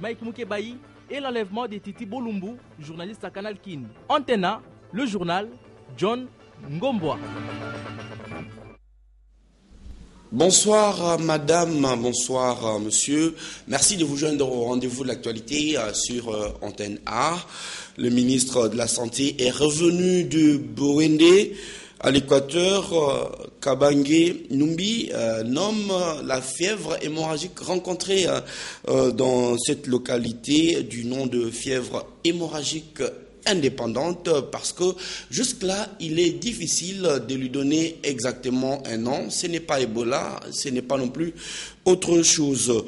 Mike Mukebayi et l'enlèvement de Titi Bolumbu, journaliste à Canal Kin. Antena, le journal, John Ngomboa. Bonsoir madame, bonsoir monsieur. Merci de vous joindre au rendez-vous de l'actualité sur Antenne A. Le ministre de la Santé est revenu de Bouende à l'Équateur. Kabange Numbi nomme la fièvre hémorragique rencontrée dans cette localité du nom de fièvre hémorragique indépendante, parce que jusque-là, il est difficile de lui donner exactement un nom. Ce n'est pas Ebola, ce n'est pas non plus autre chose.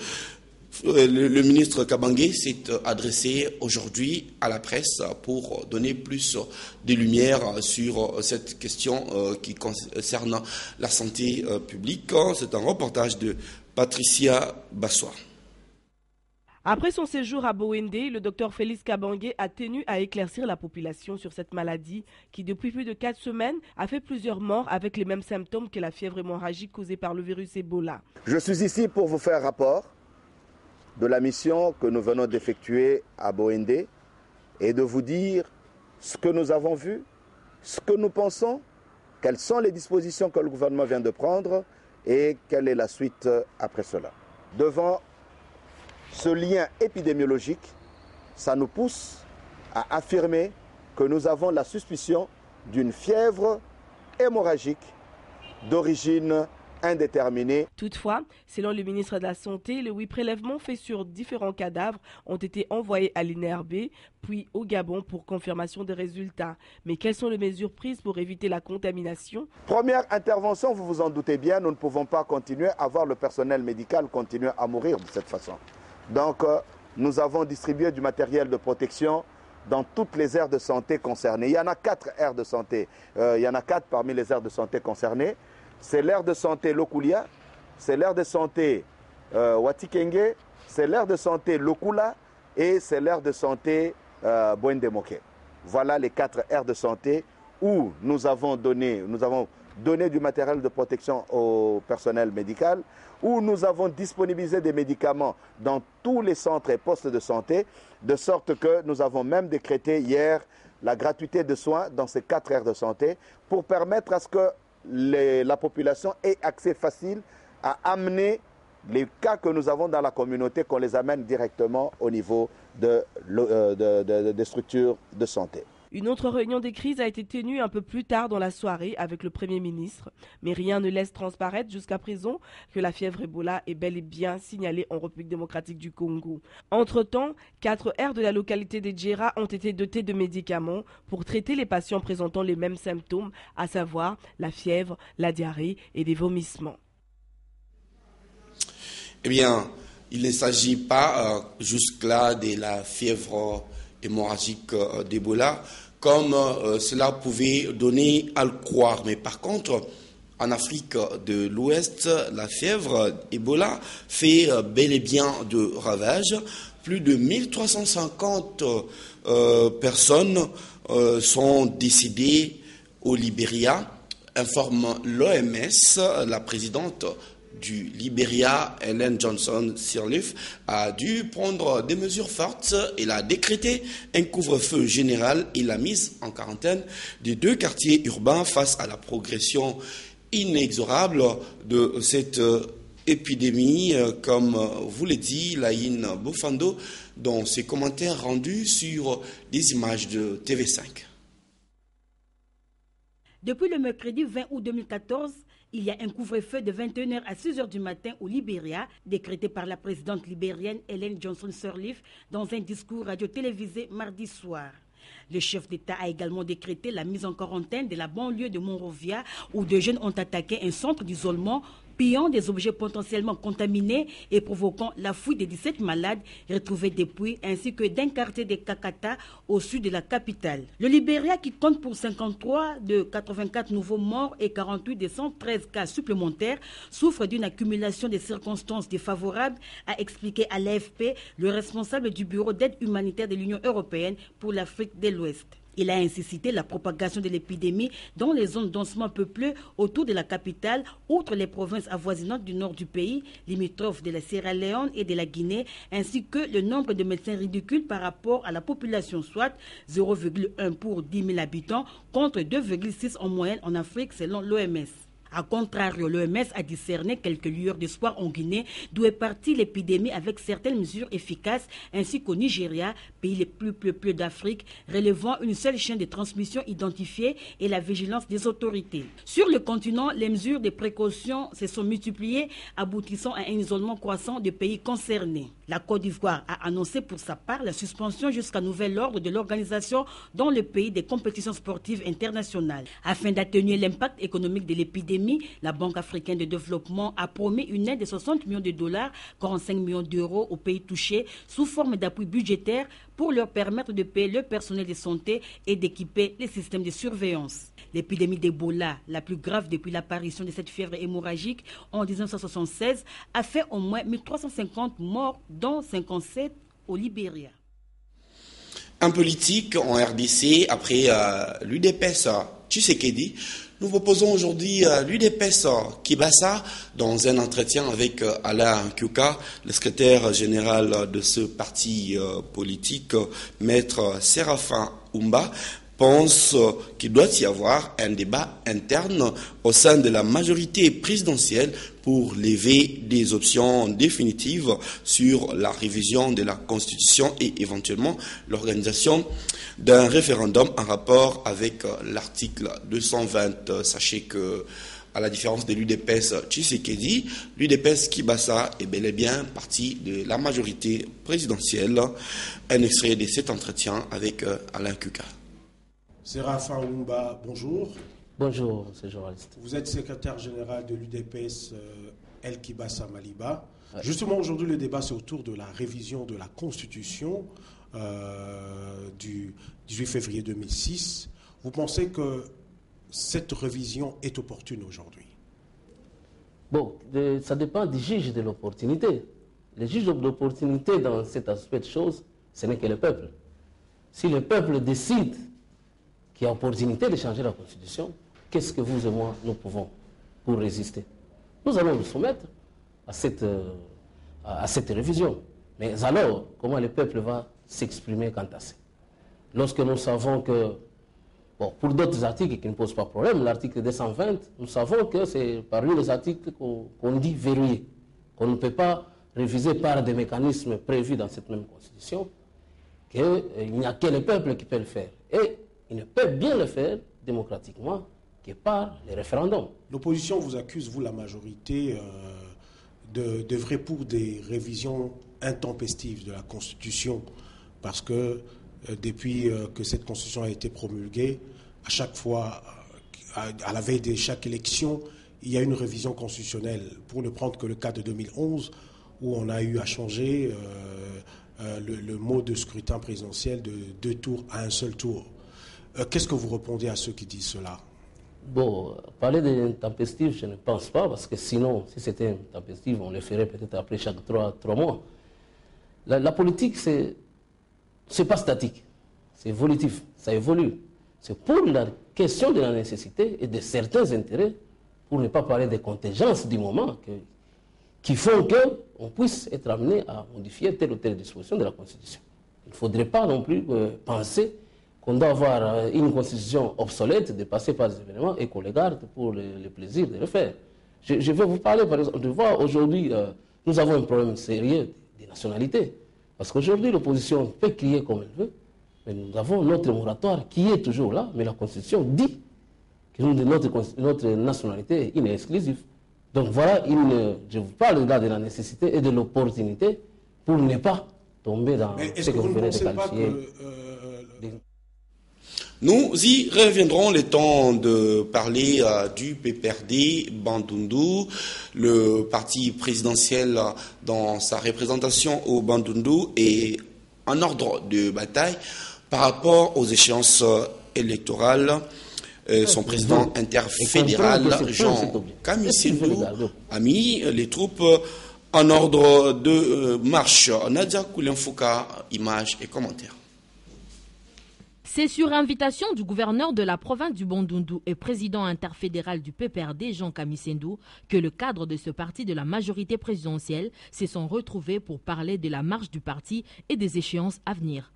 Le ministre Kabange s'est adressé aujourd'hui à la presse pour donner plus de lumière sur cette question qui concerne la santé publique. C'est un reportage de Patricia Bassois. Après son séjour à Bouende, le docteur Félix Kabange a tenu à éclaircir la population sur cette maladie qui, depuis plus de 4 semaines, a fait plusieurs morts avec les mêmes symptômes que la fièvre hémorragique causée par le virus Ebola. Je suis ici pour vous faire rapport de la mission que nous venons d'effectuer à Bouende et de vous dire ce que nous avons vu, ce que nous pensons, quelles sont les dispositions que le gouvernement vient de prendre et quelle est la suite après cela. Devant ce lien épidémiologique, ça nous pousse à affirmer que nous avons la suspicion d'une fièvre hémorragique d'origine indéterminée. Toutefois, selon le ministre de la Santé, les 8 prélèvements faits sur différents cadavres ont été envoyés à l'INRB, puis au Gabon pour confirmation des résultats. Mais quelles sont les mesures prises pour éviter la contamination? Première intervention, vous vous en doutez bien, nous ne pouvons pas continuer à voir le personnel médical continuer à mourir de cette façon. Donc, nous avons distribué du matériel de protection dans toutes les aires de santé concernées. Il y en a 4 aires de santé. Il y en a 4 parmi les aires de santé concernées. C'est l'aire de santé Lokulia, c'est l'aire de santé Watikenge, c'est l'aire de santé Lokula et c'est l'aire de santé Bouende-Moké. Voilà les 4 aires de santé où nous avons donné du matériel de protection au personnel médical, où nous avons disponibilisé des médicaments dans tous les centres et postes de santé, de sorte que nous avons même décrété hier la gratuité de soins dans ces 4 aires de santé pour permettre à ce que la population ait accès facile à amener les cas que nous avons dans la communauté, qu'on les amène directement au niveau des structures de santé. Une autre réunion de crise a été tenue un peu plus tard dans la soirée avec le Premier ministre. Mais rien ne laisse transparaître jusqu'à présent que la fièvre Ebola est bel et bien signalée en République démocratique du Congo. Entre-temps, 4 aires de la localité de Djera ont été dotées de médicaments pour traiter les patients présentant les mêmes symptômes, à savoir la fièvre, la diarrhée et des vomissements. Eh bien, il ne s'agit pas jusque-là de la fièvre hémorragique d'Ebola, comme cela pouvait donner à le croire. Mais par contre, en Afrique de l'Ouest, la fièvre Ebola fait bel et bien de ravages. Plus de 1350 personnes sont décédées au Libéria, informe l'OMS. La présidente du Libéria, Ellen Johnson Sirleaf, a dû prendre des mesures fortes. Elle a décrété un couvre-feu général et la mise en quarantaine des 2 quartiers urbains face à la progression inexorable de cette épidémie, comme vous l'a dit Laïne Bofando dans ses commentaires rendus sur des images de TV5. Depuis le mercredi 20 août 2014, il y a un couvre-feu de 21h à 6h du matin au Libéria, décrété par la présidente libérienne Ellen Johnson Sirleaf dans un discours radio-télévisé mardi soir. Le chef d'État a également décrété la mise en quarantaine de la banlieue de Monrovia où 2 jeunes ont attaqué un centre d'isolement, pillant des objets potentiellement contaminés et provoquant la fuite des 17 malades retrouvés depuis, ainsi que d'un quartier de Kakata au sud de la capitale. Le Libéria, qui compte pour 53 de 84 nouveaux morts et 48 de 113 cas supplémentaires, souffre d'une accumulation de circonstances défavorables, a expliqué à l'AFP le responsable du bureau d'aide humanitaire de l'Union européenne pour l'Afrique de l'Ouest. Il a ainsi cité la propagation de l'épidémie dans les zones densément peuplées autour de la capitale, outre les provinces avoisinantes du nord du pays, limitrophes de la Sierra Leone et de la Guinée, ainsi que le nombre de médecins ridicule par rapport à la population, soit 0,1 pour 10 000 habitants, contre 2,6 en moyenne en Afrique selon l'OMS. A contrario, l'OMS a discerné quelques lueurs d'espoir en Guinée, d'où est partie l'épidémie avec certaines mesures efficaces, ainsi qu'au Nigeria, pays les plus peuplés d'Afrique, relevant une seule chaîne de transmission identifiée et la vigilance des autorités. Sur le continent, les mesures de précaution se sont multipliées, aboutissant à un isolement croissant des pays concernés. La Côte d'Ivoire a annoncé pour sa part la suspension jusqu'à nouvel ordre de l'organisation dans le pays des compétitions sportives internationales. Afin d'atténuer l'impact économique de l'épidémie, la Banque africaine de développement a promis une aide de 60 millions de dollars, 45 millions d'euros aux pays touchés sous forme d'appui budgétaire pour leur permettre de payer le personnel de santé et d'équiper les systèmes de surveillance. L'épidémie d'Ebola, la plus grave depuis l'apparition de cette fièvre hémorragique en 1976, a fait au moins 1350 morts, dont 57 au Libéria. En politique, en RDC, après l'UDPS Tshisekedi, nous proposons aujourd'hui l'UDPS Kibasa dans un entretien avec Alain Kyuka, le secrétaire général de ce parti politique, maître Séraphin Oumba, pense qu'il doit y avoir un débat interne au sein de la majorité présidentielle pour lever des options définitives sur la révision de la Constitution et éventuellement l'organisation d'un référendum en rapport avec l'article 220. Sachez que, à la différence de l'UDPS Tshisekedi, l'UDPS Kibasa est bel et bien partie de la majorité présidentielle. Un extrait de cet entretien avec Alain Kyuka. Séraphin Oumba, bonjour. Bonjour, c'est journaliste. Vous êtes secrétaire général de l'UDPS El Kibasa Maliba. Ouais. Justement, aujourd'hui, le débat, c'est autour de la révision de la Constitution du 18 février 2006. Vous pensez que cette révision est opportune aujourd'hui? Bon, ça dépend du juge de l'opportunité. Le juge de l'opportunité dans cet aspect de choses, ce n'est que le peuple. Si le peuple décide qu'il y a opportunité de changer la Constitution, qu'est-ce que vous et moi, nous pouvons pour résister? Nous allons nous soumettre à cette révision. Mais alors, comment le peuple va s'exprimer quant à ça? Lorsque nous savons que, bon, pour d'autres articles qui ne posent pas de problème, l'article 220, nous savons que c'est parmi les articles qu'on dit verrouillés, qu'on ne peut pas réviser par des mécanismes prévus dans cette même Constitution, qu'il n'y a que le peuple qui peut le faire. Et il ne peut bien le faire démocratiquement que par les référendums. L'opposition vous accuse, vous la majorité, d'œuvrer pour des révisions intempestives de la Constitution, parce que depuis que cette Constitution a été promulguée, à chaque fois, à la veille de chaque élection, il y a une révision constitutionnelle. Pour ne prendre que le cas de 2011, où on a eu à changer le mode de scrutin présidentiel de 2 tours à un seul tour. Qu'est-ce que vous répondez à ceux qui disent cela? Bon, parler d'intempestif, je ne pense pas, parce que sinon, si c'était intempestif, on le ferait peut-être après chaque 3 mois. La politique, c'est pas statique, c'est évolutif, ça évolue. C'est pour la question de la nécessité et de certains intérêts, pour ne pas parler des contingences du moment, qui font qu'on puisse être amené à modifier telle ou telle disposition de la Constitution. Il ne faudrait pas non plus penser qu'on doit avoir une constitution obsolète, de passer par des événements et qu'on les garde pour le plaisir de le faire. Je vais vous parler, par exemple, de voir aujourd'hui, nous avons un problème sérieux de nationalité. Parce qu'aujourd'hui, l'opposition peut crier comme elle veut, mais nous avons notre moratoire qui est toujours là, mais la Constitution dit que notre nationalité est inexclusive. Donc voilà, je vous parle là de la nécessité et de l'opportunité pour ne pas tomber dans ce que vous venez de qualifier. Nous y reviendrons le temps de parler du PPRD Bandundu, le parti présidentiel dans sa représentation au Bandundu et en ordre de bataille par rapport aux échéances électorales. Son président interfédéral, Jean Kamisindou, a mis les troupes en ordre de marche. Nadia Koulenfouka, images et commentaires. C'est sur invitation du gouverneur de la province du Bandundu et président interfédéral du PPRD, Jean Kamisendou, que le cadre de ce parti de la majorité présidentielle se sont retrouvés pour parler de la marche du parti et des échéances à venir.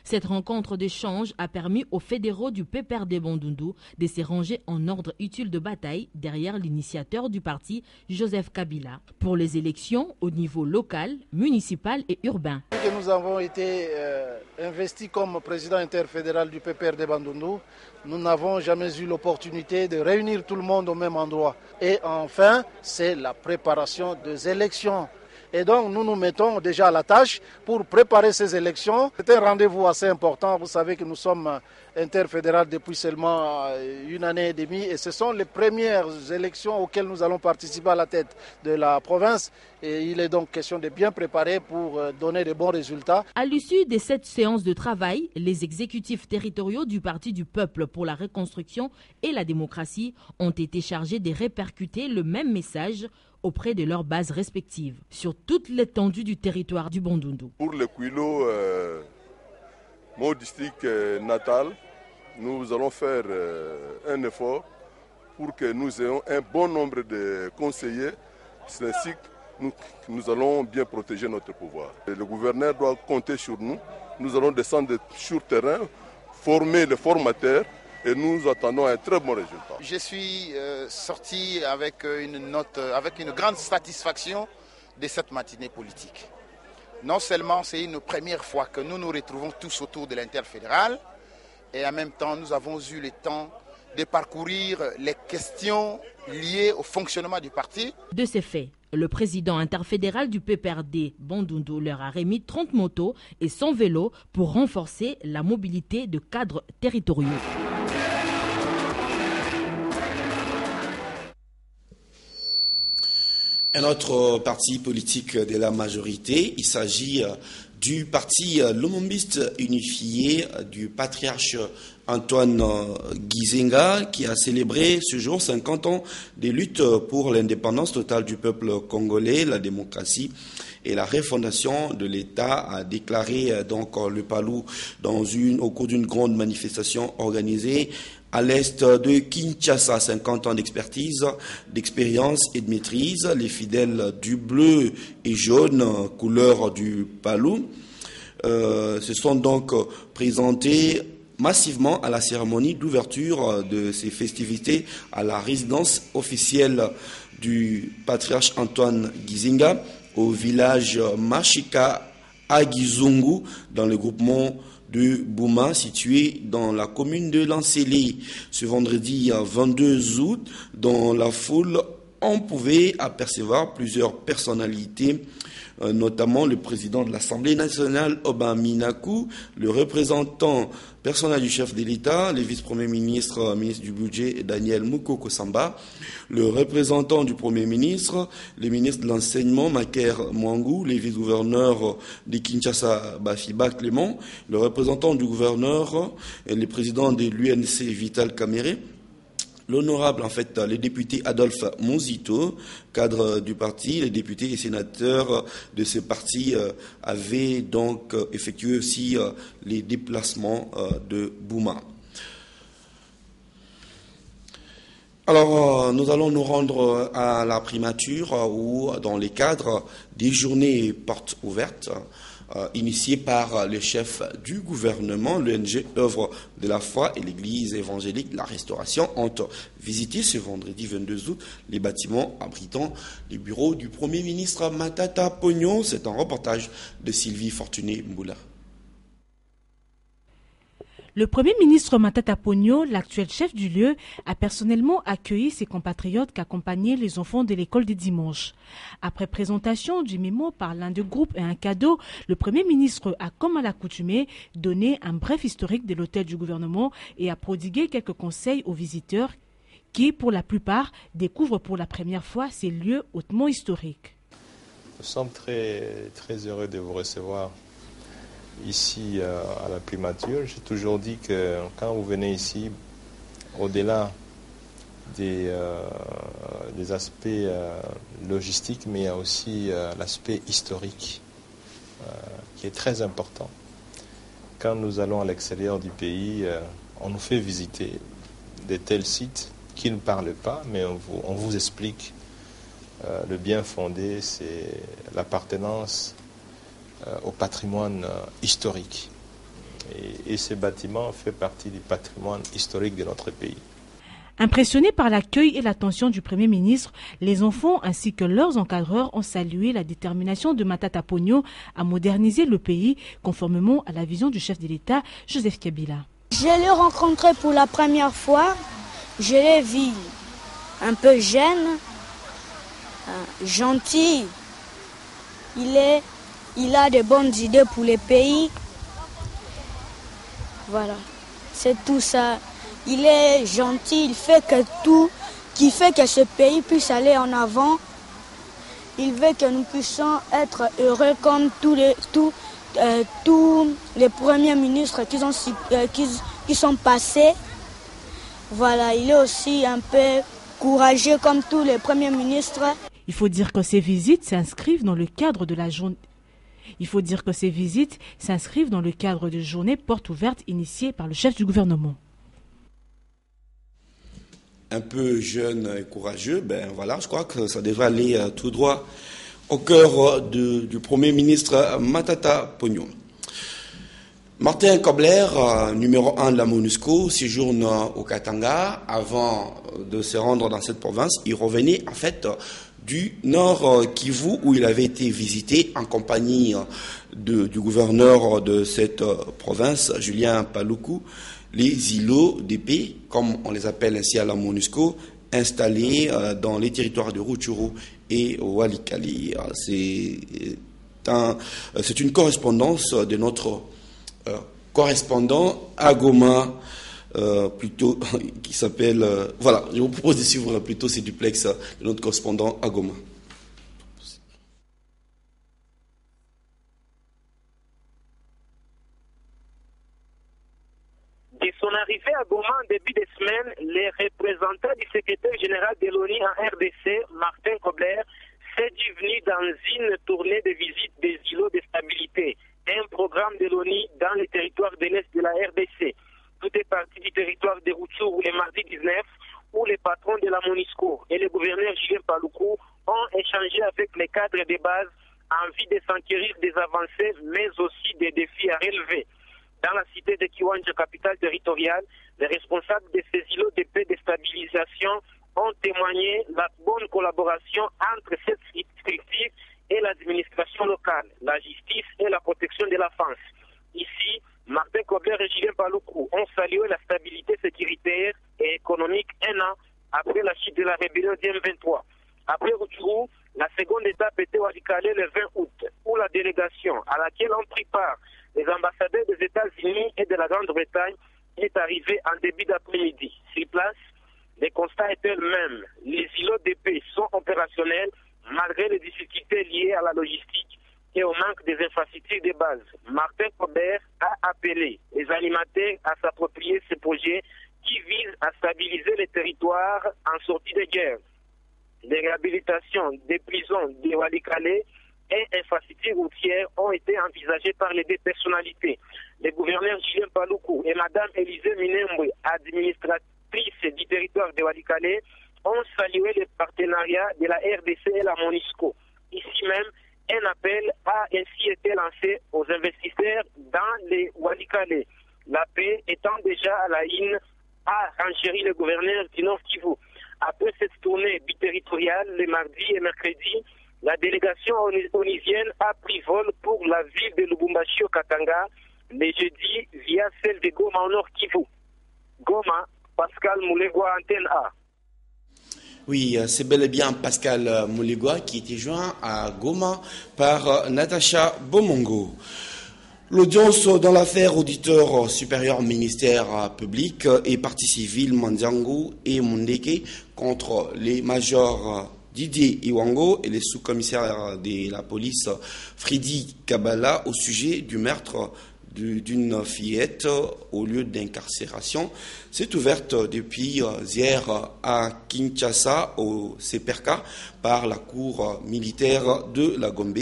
Cette rencontre d'échange a permis aux fédéraux du PPRD Bandundu de se ranger en ordre utile de bataille derrière l'initiateur du parti, Joseph Kabila, pour les élections au niveau local, municipal et urbain. Nous avons été investis comme président interfédéral du PPRD Bandundu. Nous n'avons jamais eu l'opportunité de réunir tout le monde au même endroit. Et enfin, c'est la préparation des élections. Et donc, nous nous mettons déjà à la tâche pour préparer ces élections. C'est un rendez-vous assez important. Vous savez que nous sommes interfédérales depuis seulement une année et demie. Et ce sont les premières élections auxquelles nous allons participer à la tête de la province. Et il est donc question de bien préparer pour donner de bons résultats. À l'issue de cette séance de travail, les exécutifs territoriaux du Parti du Peuple pour la Reconstruction et la Démocratie ont été chargés de répercuter le même message auprès de leurs bases respectives, sur toute l'étendue du territoire du Bandundu. Pour le Kouilo, mon district natal, nous allons faire un effort pour que nous ayons un bon nombre de conseillers. C'est ainsi que nous allons bien protéger notre pouvoir. Le gouverneur doit compter sur nous. Nous allons descendre sur le terrain, former les formateurs, et nous attendons un très bon résultat. Je suis sorti avec une grande satisfaction de cette matinée politique. Non seulement c'est une première fois que nous nous retrouvons tous autour de l'interfédéral, et en même temps nous avons eu le temps de parcourir les questions liées au fonctionnement du parti. De ces faits, le président interfédéral du PPRD, Bandundu, leur a remis 30 motos et 100 vélos pour renforcer la mobilité de cadres territoriaux. Un autre parti politique de la majorité, il s'agit du parti Lumumbiste unifié du patriarche Antoine Gizenga, qui a célébré ce jour 50 ans de lutte pour l'indépendance totale du peuple congolais, la démocratie et la refondation de l'État, a déclaré donc le Palou au cours d'une grande manifestation organisée à l'est de Kinshasa. 50 ans d'expertise, d'expérience et de maîtrise. Les fidèles du bleu et jaune, couleur du Palou, se sont donc présentés massivement à la cérémonie d'ouverture de ces festivités à la résidence officielle du patriarche Antoine Gizenga au village Mashika à Gizungu, dans le groupement de Bouma, situé dans la commune de Lancélé. Ce vendredi 22 août, dans la foule, on pouvait apercevoir plusieurs personnalités, notamment le président de l'Assemblée nationale, Oba Minaku, le représentant personnel du chef de l'État, le vice-premier ministre, ministre du Budget, Daniel Mukoko Samba, le représentant du Premier ministre, le ministre de l'Enseignement, Maker Mwangou, les vice-gouverneurs de Kinshasa, Bafiba Clément, le représentant du gouverneur et le président de l'UNC, Vital Kamere, l'honorable, le député Adolphe Monzito, cadre du parti, les députés et sénateurs de ce parti avaient donc effectué aussi les déplacements de Bouma. Alors, nous allons nous rendre à la primature où, dans les cadres des journées portes ouvertes, initié par le chef du gouvernement, l'ONG Œuvre de la foi et l'Église évangélique La Restauration ont visité ce vendredi 22 août les bâtiments abritant les bureaux du Premier ministre Matata Ponyo. C'est un reportage de Sylvie Fortuné-Mboula. Le Premier ministre Matata Ponyo, l'actuel chef du lieu, a personnellement accueilli ses compatriotes qui accompagnaient les enfants de l'école des dimanches. Après présentation du mémo par l'un des groupes et un cadeau, le Premier ministre a, comme à l'accoutumée, donné un bref historique de l'hôtel du gouvernement et a prodigué quelques conseils aux visiteurs qui, pour la plupart, découvrent pour la première fois ces lieux hautement historiques. Nous sommes très heureux de vous recevoir ici à la primature. J'ai toujours dit que quand vous venez ici, au-delà des aspects logistiques, mais il y a aussi l'aspect historique qui est très important. quand nous allons à l'extérieur du pays, on nous fait visiter de tels sites qui ne parlent pas, mais on vous explique le bien fondé, c'est l'appartenance au patrimoine historique. Et ce bâtiment fait partie du patrimoine historique de notre pays. Impressionnés par l'accueil et l'attention du Premier ministre, les enfants ainsi que leurs encadreurs ont salué la détermination de Matata Ponyo à moderniser le pays conformément à la vision du chef de l'État, Joseph Kabila. Je l'ai rencontré pour la première fois. Je l'ai vu un peu jeune, gentil. Il a de bonnes idées pour le pays. Voilà, c'est tout ça. Il est gentil, il fait que tout, qui fait que ce pays puisse aller en avant. Il veut que nous puissions être heureux comme tous les premiers ministres qui sont passés. Voilà, il est aussi un peu courageux comme tous les premiers ministres. Il faut dire que ces visites s'inscrivent dans le cadre de la journée. de journées portes ouvertes initiées par le chef du gouvernement. Un peu jeune et courageux, ben voilà, je crois que ça devrait aller tout droit au cœur du Premier ministre Matata Ponyo. Martin Kobler, numéro 1 de la MONUSCO, séjourne au Katanga. Avant de se rendre dans cette province, il revenait en fait du Nord Kivu où il avait été visité en compagnie du gouverneur de cette province, Julien Paluku, les îlots d'épée, comme on les appelle ainsi à la MONUSCO, installés dans les territoires de Rutshuru et Walikale. C'est une correspondance de notre correspondant à Goma, plutôt, qui s'appelle... voilà, je vous propose de suivre plutôt ces duplex de notre correspondant à Goma. De son arrivée à Goma en début de semaine, les représentants du secrétaire général de l'ONU en RDC, Martin Kobler, s'est venu dans une tournée de visite des îlots de stabilité, un programme de l'ONU dans les territoires de l'Est de la RDC. Tout est parti du territoire de Rutshuru le mardi 19, où les patrons de la MONUSCO et le gouverneur Julien Paluku ont échangé avec les cadres de base en vue de s'enquérir des avancées, mais aussi des défis à relever. Dans la cité de Kiwanja, capitale territoriale, les responsables de ces îlots de paix de stabilisation ont témoigné la bonne collaboration entre cette structure et l'administration locale, la justice et la protection de l'enfance. Ici, Martin Kobler et Julien Paluku ont salué la stabilité sécuritaire et économique un an après la chute de la rébellion du M23. Après Rutshuru, la seconde étape était Walikale le 20 août, où la délégation à laquelle ont pris part les ambassadeurs des États-Unis et de la Grande-Bretagne est arrivée en début d'après-midi. Sur place, les constats étaient les mêmes. Les îlots de paix sont opérationnels malgré les difficultés liées à la logistique et au manque des infrastructures de base. Martin Kobler a appelé les animateurs à s'approprier ce projet qui vise à stabiliser les territoires en sortie de guerre. Les réhabilitations des prisons de Walikale et infrastructures routières ont été envisagées par les deux personnalités. Le gouverneur Julien Paluku et Mme Élisée Minembwe, administratrice du territoire de Walikale, ont salué le partenariat de la RDC et la MONUSCO. Ici même, un appel a ainsi été lancé aux investisseurs dans les Walikale. La paix étant déjà à la ligne, a renchéri le gouverneur du Nord Kivu. Après cette tournée biterritoriale, le mardi et mercredi, la délégation onusienne a pris vol pour la ville de Lubumbashi au Katanga, le jeudi via celle de Goma au Nord Kivu. Goma, Pascal Moulegwa, Antenne A. Oui, c'est bel et bien Pascal Moulegwa qui était joint à Goma par Natacha Bomongo. L'audience dans l'affaire auditeur supérieur ministère public et partie civile Mandiango et Mondeke contre les majors Didier Iwango et les sous-commissaires de la police Fridi Kabala au sujet du meurtre d'une fillette au lieu d'incarcération s'est ouverte depuis hier à Kinshasa, au CPRK, par la cour militaire de la Gombe.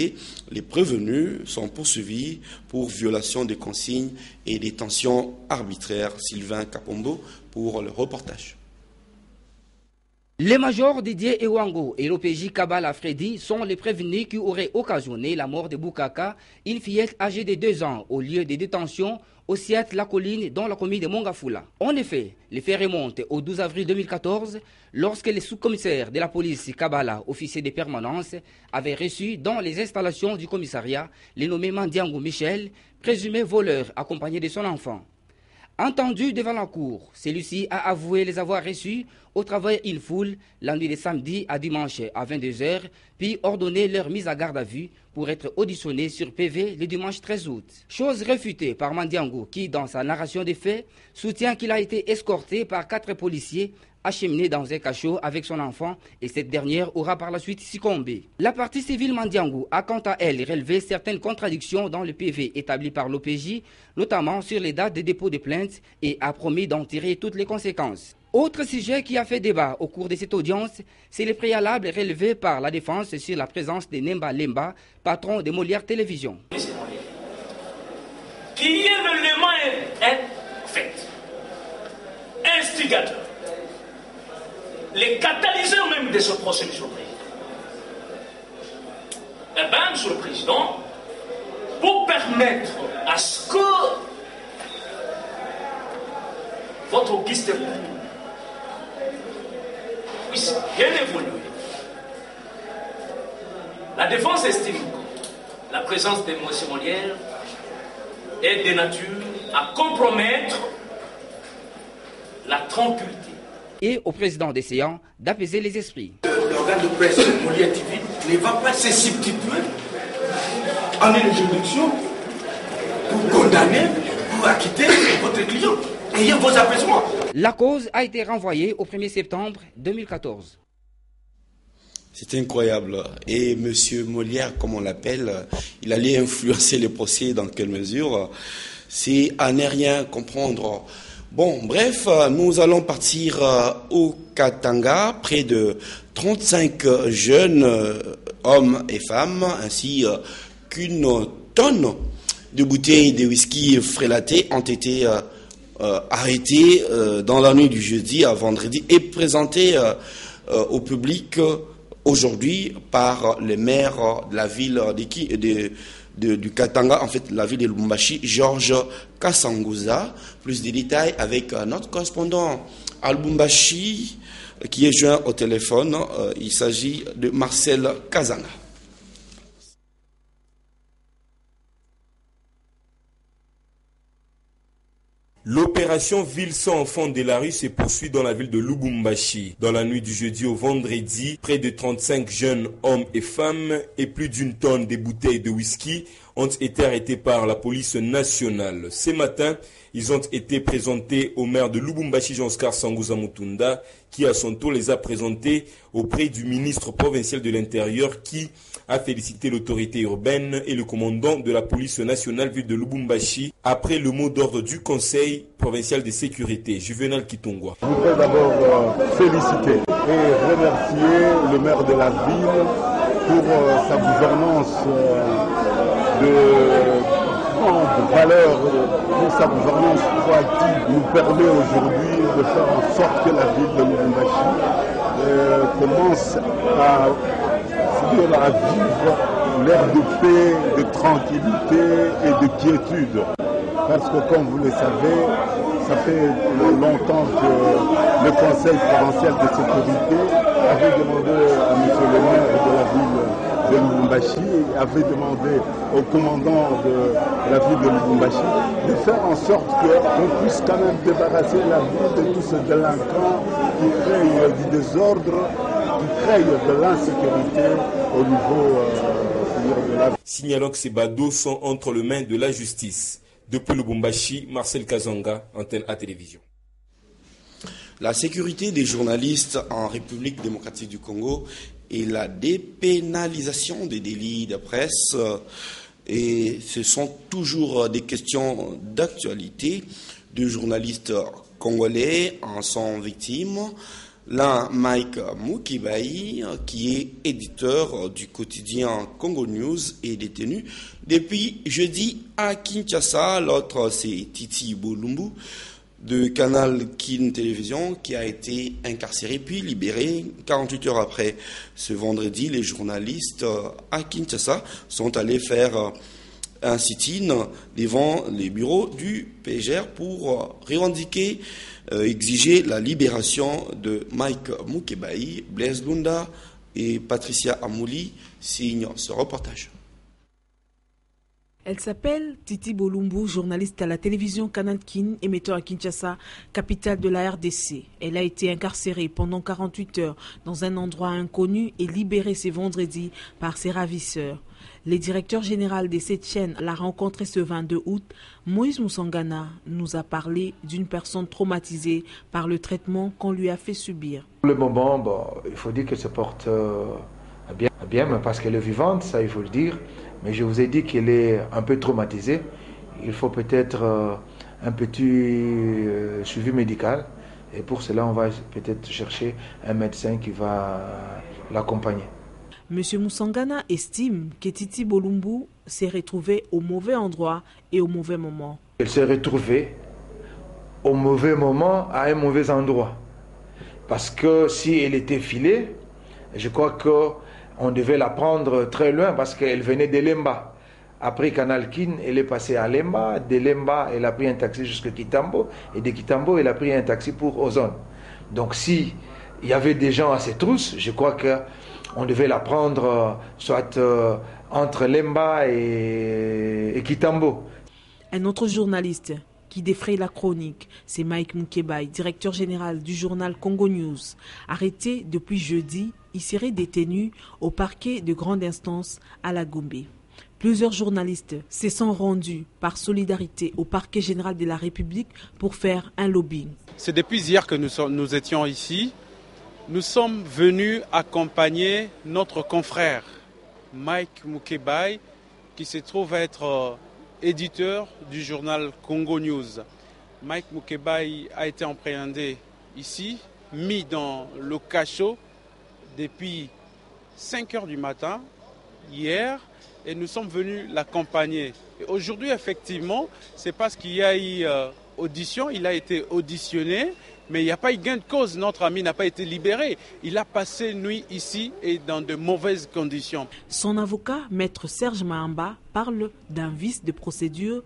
Les prévenus sont poursuivis pour violation des consignes et détention arbitraire. Sylvain Kapombo pour le reportage. Les majors Didier Ewango et l'OPJ Kabala Freddy sont les prévenus qui auraient occasionné la mort de Boukaka, une fillette âgée de 2 ans, au lieu de détention au Siat La Colline dans la commune de Mongafula. En effet, les faits remontent au 12 avril 2014, lorsque les sous-commissaires de la police Kabala, officiers de permanence, avaient reçu dans les installations du commissariat le nommé Mandiango Michel, présumé voleur accompagné de son enfant. Entendu devant la cour, celui-ci a avoué les avoir reçus au travers une foule la nuit de samedi à dimanche à 22h, puis ordonné leur mise à garde à vue pour être auditionnés sur PV le dimanche 13 août. Chose réfutée par Mandiango qui, dans sa narration des faits, soutient qu'il a été escorté par 4 policiers acheminé dans un cachot avec son enfant et cette dernière aura par la suite succombé. La partie civile Mandiango a quant à elle relevé certaines contradictions dans le PV établi par l'OPJ, notamment sur les dates de dépôt de plainte et a promis d'en tirer toutes les conséquences. Autre sujet qui a fait débat au cours de cette audience, c'est le préalable relevé par la défense sur la présence de Nemba Lemba, patron de Molière Télévision. Qu'il y ait l'élément en fait instigateur, les catalyseurs même de ce procès, Monsieur le Président. Eh bien, Monsieur le Président, pour permettre à ce que votre auguste puisse bien évoluer, la défense estime que la présence de M. Molière est de nature à compromettre la tranquillité. Et au président des séances d'apaiser les esprits. L'organe de presse Molière TV ne va pas se substituer à une juridiction pour condamner, pour acquitter votre client. Ayez vos apaisements. La cause a été renvoyée au 1er septembre 2014. C'est incroyable. Et M. Molière, comme on l'appelle, il allait influencer le procès dans quelle mesure? C'est à ne rien comprendre. Bon, bref, nous allons partir au Katanga. Près de 35 jeunes hommes et femmes, ainsi qu'une tonne de bouteilles de whisky frélaté ont été arrêtés dans la nuit du jeudi à vendredi et présentés au public aujourd'hui par le maire de la ville du Katanga, en fait la ville de Lubumbashi, Georges Kassanguza. Plus de détails avec notre correspondant à Lubumbashi qui est joint au téléphone. Il s'agit de Marcel Kazanga. L'opération Ville sans enfants de la rue se poursuit dans la ville de Lubumbashi. Dans la nuit du jeudi au vendredi, près de 35 jeunes hommes et femmes et plus d'une tonne de bouteilles de whisky ont été arrêtés par la police nationale. Ce matin, ils ont été présentés au maire de Lubumbashi, Jean-Oscar Sanguza Mutunda, qui à son tour les a présentés auprès du ministre provincial de l'Intérieur qui a félicité l'autorité urbaine et le commandant de la police nationale ville de Lubumbashi après le mot d'ordre du Conseil provincial de sécurité, Juvenal Kitongwa. Je voudrais d'abord féliciter et remercier le maire de la ville pour sa gouvernance de grande valeur, pour sa gouvernance proactive nous permet aujourd'hui de faire en sorte que la ville de Lubumbashi commence à vivre l'ère de paix, de tranquillité et de quiétude. Parce que comme vous le savez, ça fait longtemps que le Conseil provincial de sécurité avait demandé à M. le maire de la ville de Lubumbashi, avait demandé au commandant de la ville de Lubumbashi de faire en sorte qu'on puisse quand même débarrasser la ville de tous ces délinquants qui créent du désordre, qui créent de l'insécurité au niveau de la ville. Signalant que ces badauds sont entre les mains de la justice. Depuis Lubumbashi, Marcel Kazanga, Antenne A Télévision. La sécurité des journalistes en République démocratique du Congo et la dépénalisation des délits de presse Et ce sont toujours des questions d'actualité. Deux journalistes congolais en sont victimes. L'un, Mike Mukebai, qui est éditeur du quotidien Congo News, est détenu depuis jeudi à Kinshasa. L'autre, c'est Titi Bolumbu de Canal Kin Télévision, qui a été incarcéré puis libéré 48 heures après. Ce vendredi, les journalistes à Kinshasa sont allés faire un sit-in devant les bureaux du PGR pour revendiquer, exiger la libération de Mike Mukebai. Blaise Lunda et Patricia Amouli signent ce reportage. Elle s'appelle Titi Bolumbu, journaliste à la télévision Canal Kin, émetteur à Kinshasa, capitale de la RDC. Elle a été incarcérée pendant 48 heures dans un endroit inconnu et libérée ce vendredi par ses ravisseurs. Le directeur général de cette chaîne l'a rencontré ce 22 août. Moïse Moussangana nous a parlé d'une personne traumatisée par le traitement qu'on lui a fait subir. Pour le moment, il faut dire qu'elle se porte bien, parce qu'elle est vivante, ça il faut le dire. Mais je vous ai dit qu'elle est un peu traumatisée. Il faut peut-être un petit suivi médical. Et pour cela, on va peut-être chercher un médecin qui va l'accompagner. Monsieur Moussangana estime que Titi Bolumbu s'est retrouvée au mauvais endroit et au mauvais moment. Elle s'est retrouvée au mauvais moment, à un mauvais endroit. Parce que si elle était filée, je crois qu'on devait la prendre très loin parce qu'elle venait de Lemba. Après Canal Kin, elle est passée à Lemba. De Lemba, elle a pris un taxi jusqu'à Kitambo. Et de Kitambo, elle a pris un taxi pour Ozone. Donc si il y avait des gens à ses trousses, je crois qu'on devait la prendre soit entre Lemba et Kitambo. Un autre journaliste qui défraye la chronique, c'est Mike Mukebai, directeur général du journal Congo News. Arrêté depuis jeudi, il serait détenu au parquet de grande instance à la Gombe. Plusieurs journalistes se sont rendus par solidarité au parquet général de la République pour faire un lobbying. C'est depuis hier que nous étions ici. Nous sommes venus accompagner notre confrère Mike Mukebai, qui se trouve être éditeur du journal Congo News. Mike Mukebai a été appréhendé ici, mis dans le cachot depuis 5 heures du matin, hier, et nous sommes venus l'accompagner. Aujourd'hui, effectivement, c'est parce qu'il y a eu audition, il a été auditionné, mais il n'y a pas eu gain de cause. Notre ami n'a pas été libéré. Il a passé nuit ici et dans de mauvaises conditions. Son avocat, maître Serge Mahamba, parle d'un vice de procédure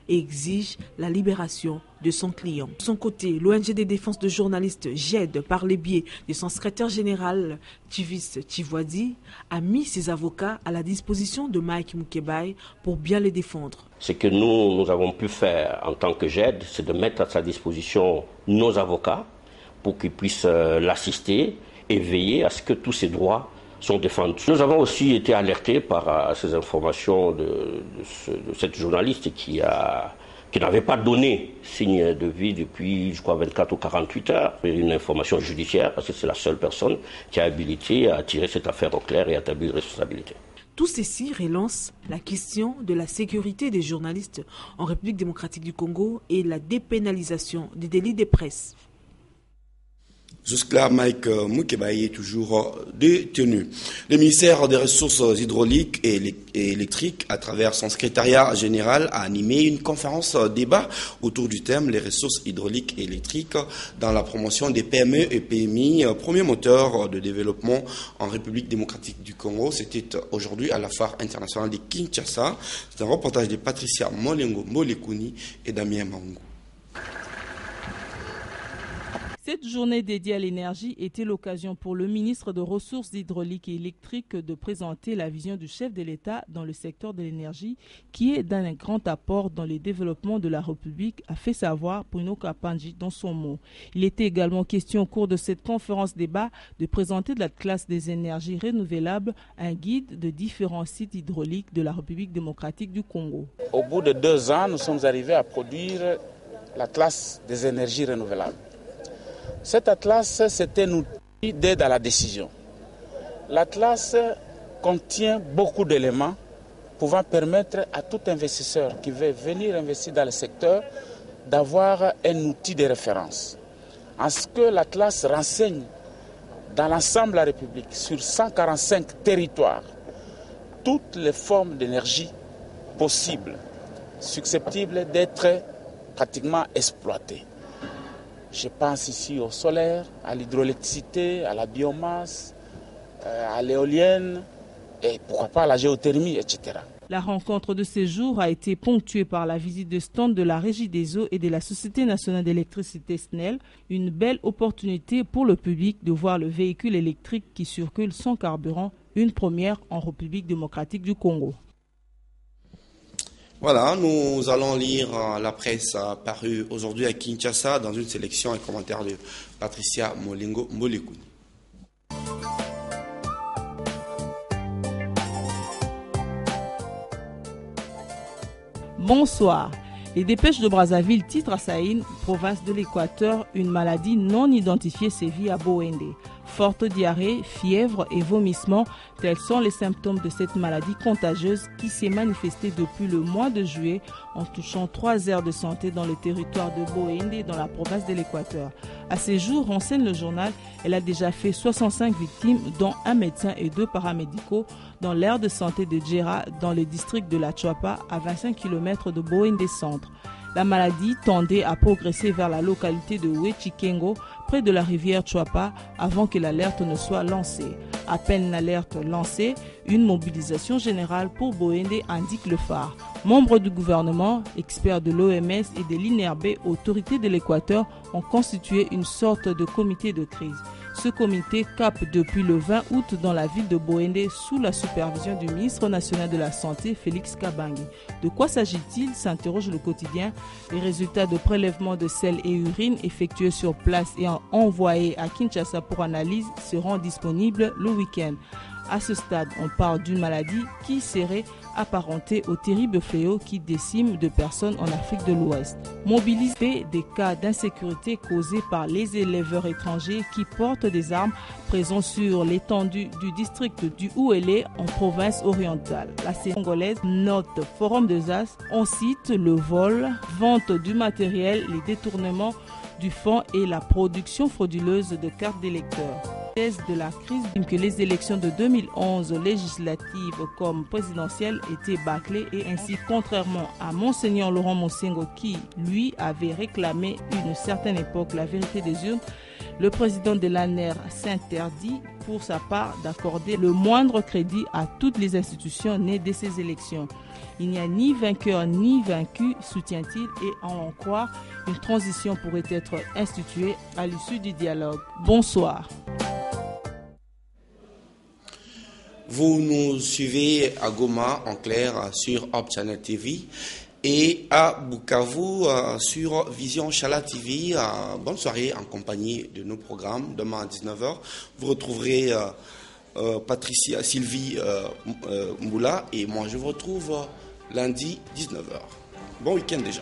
et exige la libération de son client. De son côté, l'ONG de défense de journalistes GED, par le biais de son secrétaire général Tivis Tivwadi, a mis ses avocats à la disposition de Mike Mukebai pour bien le défendre. Ce que nous avons pu faire en tant que GED, c'est de mettre à sa disposition nos avocats pour qu'ils puissent l'assister et veiller à ce que tous ses droits sont défendus. Nous avons aussi été alertés par ces informations de cette journaliste qui n'avait pas donné signe de vie depuis, je crois, 24 ou 48 heures. Une information judiciaire, parce que c'est la seule personne qui a habilité à tirer cette affaire au clair et à établir une responsabilité. Tout ceci relance la question de la sécurité des journalistes en République démocratique du Congo et la dépénalisation des délits de presse. Jusque-là, Mike Mukebai est toujours détenu. Le ministère des Ressources hydrauliques et électriques, à travers son secrétariat général, a animé une conférence débat autour du thème « Les ressources hydrauliques et électriques dans la promotion des PME et PMI, premier moteur de développement en République démocratique du Congo ». C'était aujourd'hui à la Foire internationale de Kinshasa. C'est un reportage de Patricia Molengo Molekuni et Damien Maungu. Cette journée dédiée à l'énergie était l'occasion pour le ministre des Ressources hydrauliques et électriques de présenter la vision du chef de l'État dans le secteur de l'énergie qui est d'un grand apport dans le développement de la République, a fait savoir Bruno Kapanji dans son mot. Il était également question au cours de cette conférence débat de présenter de la classe des énergies renouvelables un guide de différents sites hydrauliques de la République démocratique du Congo. Au bout de 2 ans, nous sommes arrivés à produire la classe des énergies renouvelables. Cet atlas, c'est un outil d'aide à la décision. L'atlas contient beaucoup d'éléments pouvant permettre à tout investisseur qui veut venir investir dans le secteur d'avoir un outil de référence. En ce que l'Atlas renseigne dans l'ensemble de la République, sur 145 territoires, toutes les formes d'énergie possibles, susceptibles d'être pratiquement exploitées. Je pense ici au solaire, à l'hydroélectricité, à la biomasse, à l'éolienne, et pourquoi pas à la géothermie, etc. La rencontre de ces jours a été ponctuée par la visite de stand de la Régie des eaux et de la Société nationale d'électricité SNEL, une belle opportunité pour le public de voir le véhicule électrique qui circule sans carburant, une première en République démocratique du Congo. Voilà, nous allons lire la presse parue aujourd'hui à Kinshasa dans une sélection et commentaire de Patricia Molingo Mbolekuni. Bonsoir. Les dépêches de Brazzaville titrent à Saïn, province de l'Équateur, une maladie non identifiée sévit à Boendé. Forte diarrhée, fièvre et vomissements, tels sont les symptômes de cette maladie contagieuse qui s'est manifestée depuis le mois de juillet en touchant 3 aires de santé dans le territoire de Boendé dans la province de l'Équateur. À ces jours, renseigne le journal, elle a déjà fait 65 victimes, dont un médecin et 2 paramédicaux dans l'aire de santé de Djera dans le district de la Chuapa à 25 km de Boendé Centre. La maladie tendait à progresser vers la localité de Wechikengo, près de la rivière Chuapa, avant que l'alerte ne soit lancée. À peine l'alerte lancée, une mobilisation générale pour Boendé indique le phare. Membres du gouvernement, experts de l'OMS et de l'INRB, autorités de l'Équateur, ont constitué une sorte de comité de crise. Ce comité capte depuis le 20 août dans la ville de Boendé sous la supervision du ministre national de la Santé, Félix Kabangi. De quoi s'agit-il, s'interroge le quotidien. Les résultats de prélèvement de sel et urine effectués sur place et envoyés à Kinshasa pour analyse seront disponibles le week-end. À ce stade, on parle d'une maladie qui serait apparentée au terrible fléau qui décime de personnes en Afrique de l'Ouest. Mobiliser des cas d'insécurité causés par les éleveurs étrangers qui portent des armes présents sur l'étendue du district du Ouélé en province orientale. La série congolaise note Forum de Zas, on cite le vol, vente du matériel, les détournements du fonds et la production frauduleuse de cartes d'électeurs. De la crise que les élections de 2011 législatives comme présidentielles étaient bâclées et ainsi contrairement à Monseigneur Laurent Mosengo qui lui avait réclamé une certaine époque la vérité des urnes, le président de l'ANER s'interdit pour sa part d'accorder le moindre crédit à toutes les institutions nées de ces élections. Il n'y a ni vainqueur ni vaincu, soutient-il, et en en croire, une transition pourrait être instituée à l'issue du dialogue. Bonsoir. Vous nous suivez à Goma en clair sur Hub Channel TV et à Bukavu sur Vision Chala TV. Bonne soirée en compagnie de nos programmes. Demain à 19h, vous retrouverez Patricia Sylvie Mboula et moi je vous retrouve lundi 19h. Bon week-end déjà.